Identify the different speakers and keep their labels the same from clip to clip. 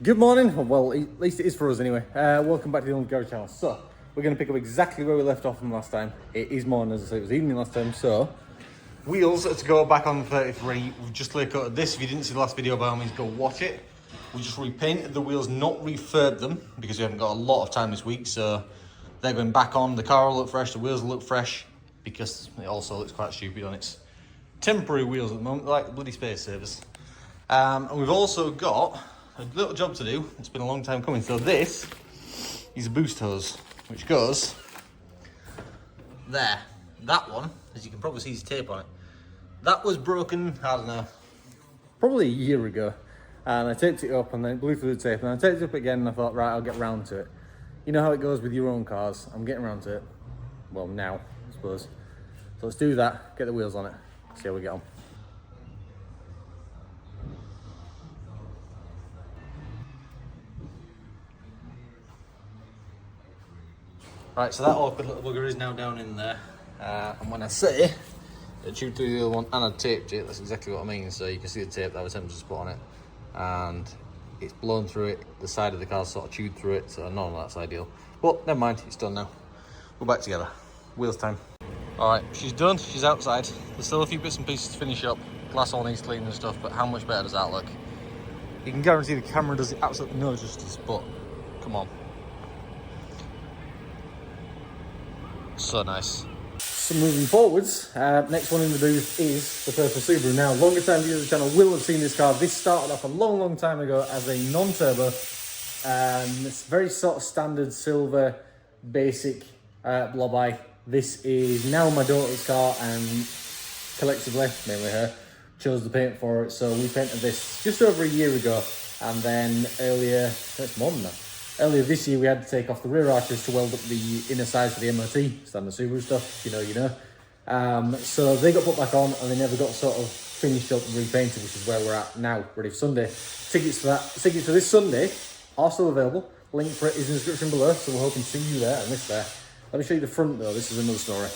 Speaker 1: Good morning, well at least it is for us anyway. Welcome back to the Unloved Garage channel. So, we're going to pick up exactly where we left off from last time. It is morning, as I said, it was evening last time, so... Wheels to go back on the 33, we've just laid coated this. If you didn't see the last video, by all means go watch it. We just repainted the wheels, not refurbed them, because we haven't got a lot of time this week, so... They're going back on, the car will look fresh, the wheels will look fresh, because it also looks quite stupid on its temporary wheels at the moment, like the bloody space savers. And we've also got a little job to do. It's been a long time coming. So this is a boost hose, which goes there. That one, as you can probably see, is tape on it. That was broken, I don't know, probably a year ago. And I taped it up and then blew through the tape. And I taped it up again and I thought, right, I'll get round to it. You know how it goes with your own cars. I'm getting around to it. Well, now, I suppose. So let's do that, get the wheels on it, see how we get on. Right, so that awkward little bugger is now down in there. And when I say I chewed through the other one and I taped it, that's exactly what I mean. So you can see the tape that I was attempting to put on it. And it's blown through it, the side of the car sort of chewed through it, so none of that's ideal. But never mind, it's done now. We're back together. Wheels time. Alright, she's done, she's outside. There's still a few bits and pieces to finish up. Glass all needs cleaning and stuff, but how much better does that look? You can guarantee the camera does it absolutely no justice, but come on. So nice. So moving forwards, next one in the booth is the purple Subaru. Now, longer time viewers of the channel will have seen this car. This started off a long time ago as a non-turbo. It's very sort of standard silver, basic blob eye. This is now my daughter's car and collectively, mainly her, chose the paint for it. So we painted this just over a year ago. And then earlier, it's more than that. Earlier this year, we had to take off the rear arches to weld up the inner sides for the MOT, standard Subaru stuff, you know. So they got put back on and they never got sort of finished up and repainted, which is where we're at now, ready for Sunday. Tickets for this Sunday are still available. Link for it is in the description below, so we're hoping to see you there and this there. Let me show you the front though, this is another story.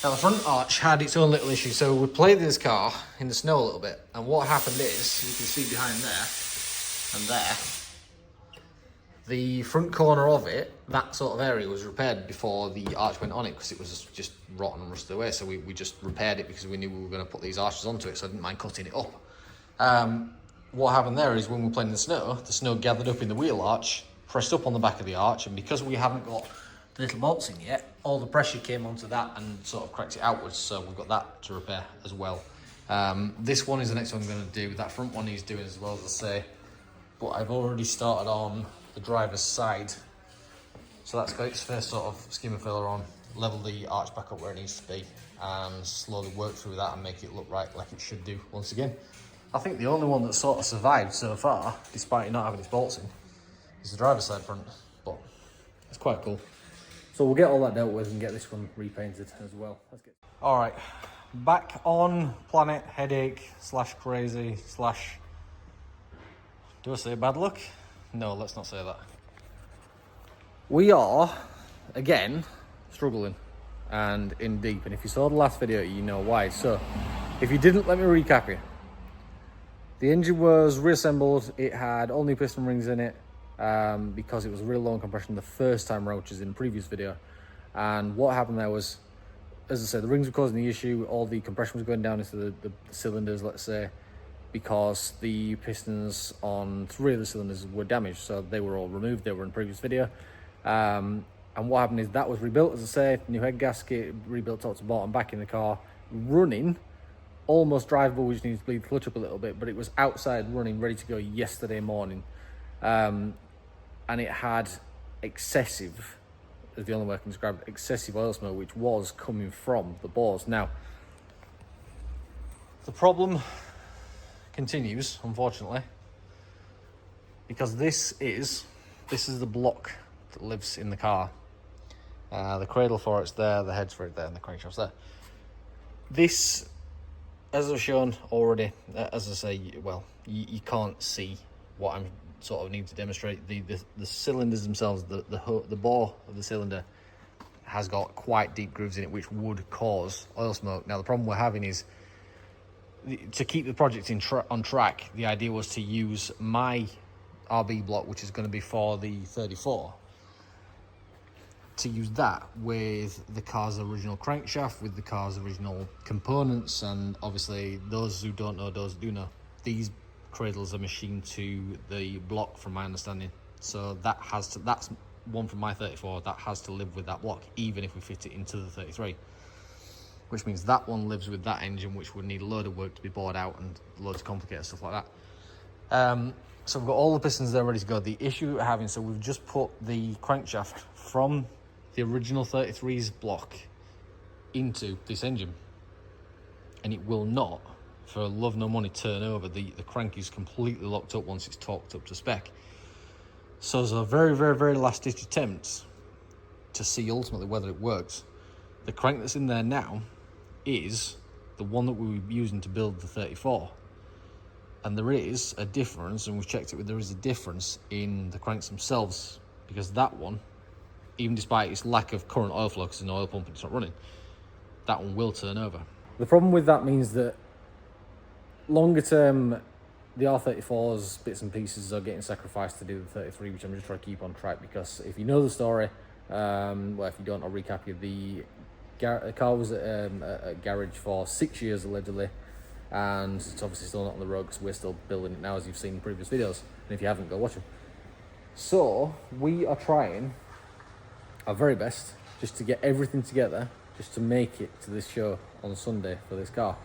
Speaker 1: Now the front arch had its own little issue, so we played this car in the snow a little bit, and what happened is, you can see behind there and there, the front corner of it, that sort of area was repaired before the arch went on it because it was just rotten and rusted away. So we just repaired it because we knew we were going to put these arches onto it, so I didn't mind cutting it up. What happened there is when we were playing in the snow gathered up in the wheel arch, pressed up on the back of the arch, and because we haven't got the little bolts in yet, all the pressure came onto that and sort of cracked it outwards, so we've got that to repair as well. This one is the next one I'm going to do. That front one he's doing as well, as I say, but I've already started on the driver's side, so that's got its first sort of skimmer filler on, level the arch back up where it needs to be and slowly work through that and make it look right like it should do once again. I think the only one that sort of survived so far, despite it not having its bolts in, is the driver's side front, but it's quite cool. So we'll get all that dealt with and get this one repainted as well. Let's get... All right, back on planet headache / crazy / do I say bad luck? No, let's not say that. We are, again, struggling and in deep. And if you saw the last video, you know why. So, if you didn't, let me recap you. The engine was reassembled. It had all new piston rings in it because it was really low on compression the first time around, which is in the previous video. And what happened there was, as I said, the rings were causing the issue. All the compression was going down into the cylinders, let's say, because the pistons on 3 of the cylinders were damaged, so they were all removed. They were in the previous video. And what happened is that was rebuilt, as I say, new head gasket, rebuilt top to bottom, back in the car, running, almost drivable. We just needed to bleed the clutch up a little bit, but it was outside running, ready to go yesterday morning. And it had excessive, as the only way I can describe it, excessive oil smoke, which was coming from the bores. Now, the problem continues, unfortunately, because this is the block that lives in the car. The cradle for it's there, the head's for it there, and the crankshaft's there. This, as I've shown already, as I say, well, you can't see what I'm sort of need to demonstrate. The cylinders themselves, the bore of the cylinder has got quite deep grooves in it, which would cause oil smoke. Now, the problem we're having is, to keep the project on track, the idea was to use my RB block, which is going to be for the 34, to use that with the car's original crankshaft, with the car's original components, and obviously those who don't know, those who do know, these cradles are machined to the block from my understanding. So that has to, that's one from my 34, that has to live with that block, even if we fit it into the 33. Which means that one lives with that engine, which would need a load of work to be bored out and loads of complicated stuff like that. So we've got all the pistons there ready to go. The issue we're having, so we've just put the crankshaft from the original 33's block into this engine, and it will not, for love nor money, turn over. The crank is completely locked up once it's torqued up to spec. So as a very, very, very last ditch attempt to see ultimately whether it works, the crank that's in there now is the one that we were using to build the 34. And there is a difference, and we've checked it, there is a difference in the cranks themselves, because that one, even despite its lack of current oil flow, because there's no oil pump and it's not running, that one will turn over. The problem with that means that longer term, the R34's bits and pieces are getting sacrificed to do the 33, which I'm just trying to keep on track, because if you know the story, well, if you don't, I'll recap you. The car was at a garage for 6 years allegedly, and it's obviously still not on the road because we're still building it now, as you've seen in previous videos, and if you haven't, go watch them. So we are trying our very best just to get everything together, just to make it to this show on Sunday for this car.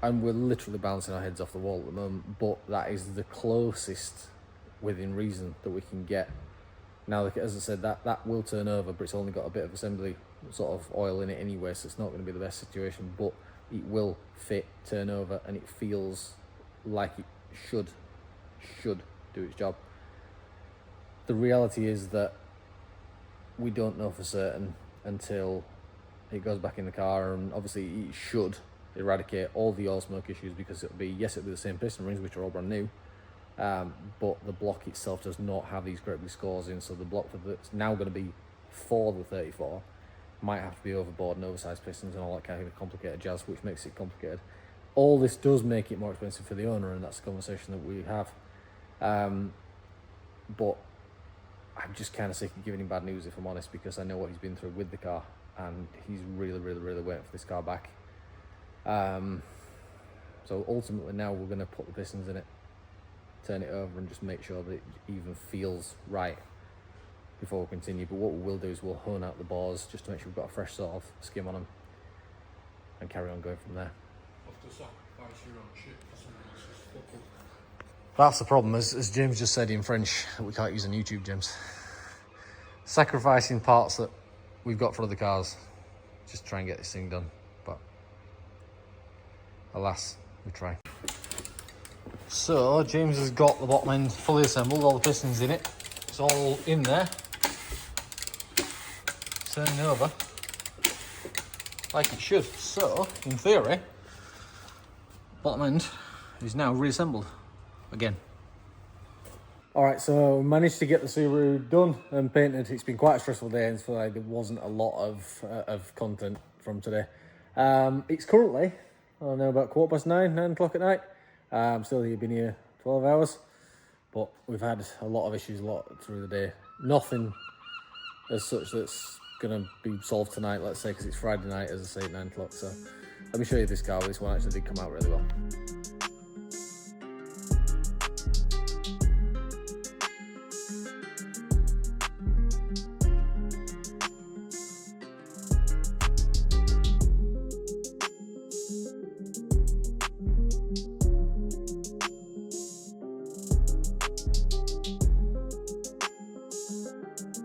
Speaker 1: And we're literally bouncing our heads off the wall at the moment, but that is the closest within reason that we can get. Now, as I said, that will turn over, but it's only got a bit of assembly sort of oil in it anyway, so it's not going to be the best situation, but it will fit, turn over, and it feels like it should do its job. The reality is that we don't know for certain until it goes back in the car, and obviously it should eradicate all the oil smoke issues, because it'll be the same piston rings, which are all brand new, but the block itself does not have these great big scores in, so the block that's now going to be for the 34 might have to be overboard and oversized pistons and all that kind of complicated jazz, which makes it complicated. All this does make it more expensive for the owner, and that's the conversation that we have. But I'm just kind of sick of giving him bad news, if I'm honest, because I know what he's been through with the car, and he's really, really, really waiting for this car back. So ultimately now we're going to put the pistons in it, turn it over, and just make sure that it even feels right before we continue. But what we will do is we'll hone out the bores just to make sure we've got a fresh sort of skim on them, and carry on going from there. That's the problem, as James just said in French, that we can't use on YouTube, James. Sacrificing parts that we've got for other cars, just try and get this thing done. But alas, we try. So James has got the bottom end fully assembled, all the pistons in it. It's all in there, turning over like it should. So in theory, bottom end is now reassembled again. All right, so we managed to get the Subaru done and painted. It's been quite a stressful day, and so there wasn't a lot of content from today. It's currently, I don't know, about 9:15, 9 o'clock at night. I'm still here, been here 12 hours, but we've had a lot of issues through the day. Nothing as such that's going to be solved tonight, let's say, because it's Friday night, as I say, at 9 o'clock. So let me show you this car. This one actually did come out really well.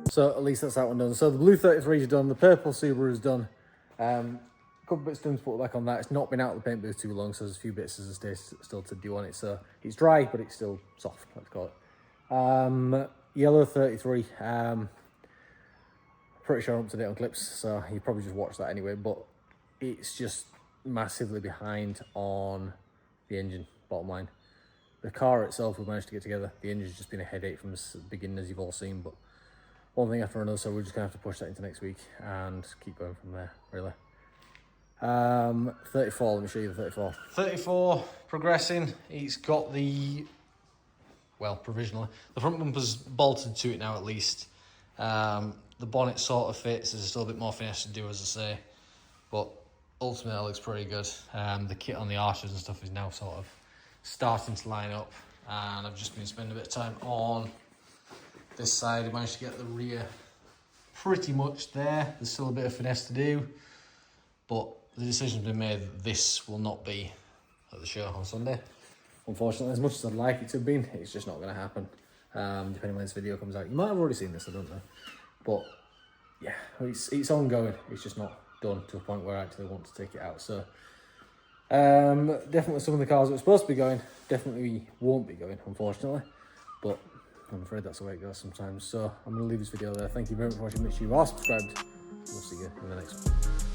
Speaker 1: So at least that's that one done. So the blue 33 is done, the purple Subaru is done. A couple bits done to put back on that. It's not been out of the paint booth too long, so there's a few bits as I say still to do on it. So it's dry, but it's still soft, let's call it. Yellow 33. Pretty sure I'm up to date on clips, so you probably just watched that anyway, but it's just massively behind on the engine, bottom line. The car itself we managed to get together. The engine's just been a headache from the beginning, as you've all seen, but one thing after another, so we're just gonna have to push that into next week and keep going from there, really. 34, let me show you the 34. 34 progressing. It's got the well, provisionally. The front bumper's bolted to it now at least. The bonnet sort of fits. There's still a bit more finesse to do, as I say. But ultimately, it looks pretty good. The kit on the arches and stuff is now sort of starting to line up. And I've just been spending a bit of time on this side. I managed to get the rear pretty much there. There's still a bit of finesse to do. But the decision's been made that this will not be at the show on Sunday. Unfortunately, as much as I'd like it to have been, it's just not going to happen. Depending when this video comes out. You might have already seen this, I don't know. But yeah, it's ongoing. It's just not done to a point where I actually want to take it out. So definitely some of the cars that were supposed to be going definitely won't be going, unfortunately. But I'm afraid that's the way it goes sometimes. So I'm going to leave this video there. Thank you very much for watching. Make sure you are subscribed. We'll see you in the next one.